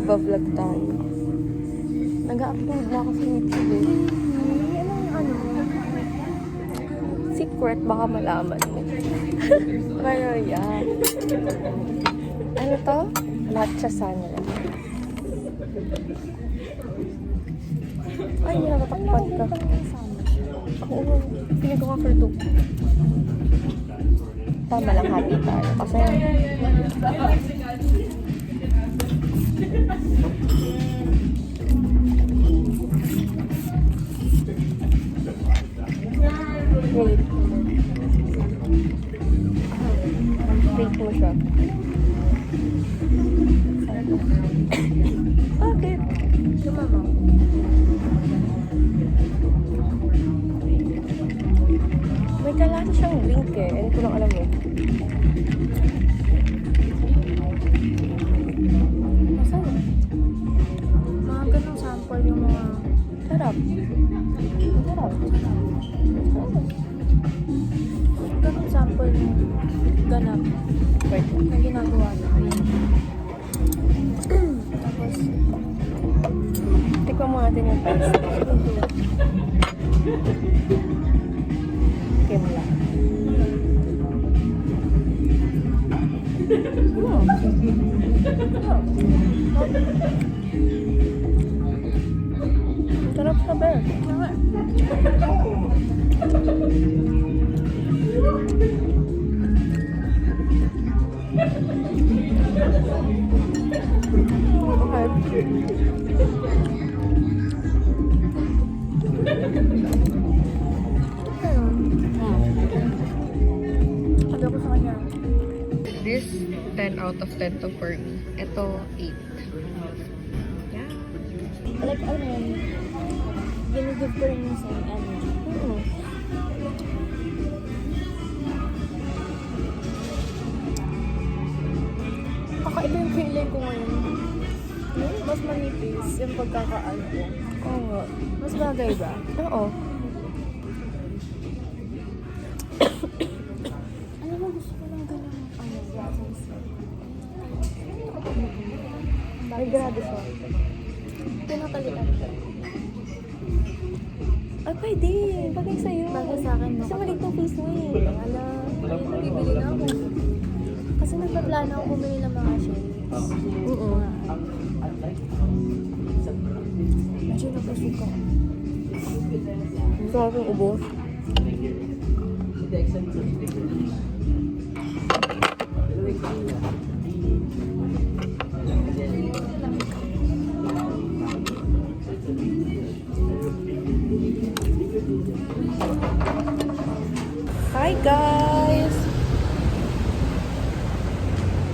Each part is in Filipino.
Nagpa-vlog tayo. Nag-upload na ako sa YouTube eh. Ano? Secret, baka malaman mo. Pero yeah. Ano to? Matcha sunlight. Ay, nakatakpat ka. Oo, pinig ko nga for 2. Tama lang, happy tayo. Kasi wait. Wait mo siya. Bakit? Sumama. May kalasa siyang link eh. Hindi ko lang alam eh. Masarap. Mga ganong sample yung mga... Sarap. Sarap. Ganong sample yung ganap Wait. na ginagawa na. Tapos, Tikman mo natin yung paste. Kimla. Sarap siya, Bear. sabi ko sa kanya, This, 10 out of 10 to for me. Ito, 8. Yeah. like, ano yun, ginigive ko rin yung same energy. Kakaiba yung feeling ko ngayon. Mas manipis yung pagkakaano ko. Oo nga. Mas bagay ba? Oo. Alam mo, gusto ko lang ganun glasses. May grabe siya. Pinakalitan ko. Ay, pwede. Bagay sa'yo. Bagay sa akin, no? Kasi maliit yung face mo eh. Wala. Bibili na ako. Kasi nagpaplano ako bumili ng mga shades. Oo. Medyo napasok ako. Gusto ko akong ubos. Hi guys!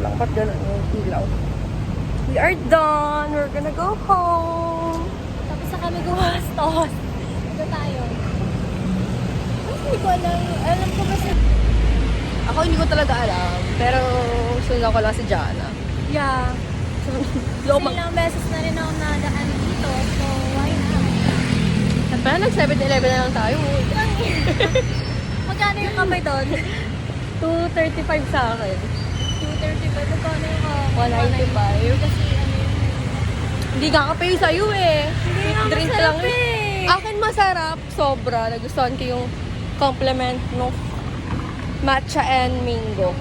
Langkat ganun yung ilaw. We are done! We're gonna go home! Tapos na kami gumastos. Ito tayo. Ay, hindi ko alam. Alam ko kasi... Ako hindi ko talaga alam, pero sunod ko lang si Jana. Yeah. Kasi Lomang. ilang beses na rin ako nadaan dito. So, why not? Parang nag-7-11 na lang tayo. Magkano yung kamay doon? 235 sa akin. 235. Magkano yung 195. Kasi ano yun? Hindi kakapay sa'yo eh. Hindi nga Drink masarap lang eh. Akin masarap, sobra. Nagustuhan ko yung compliment ng matcha and mango.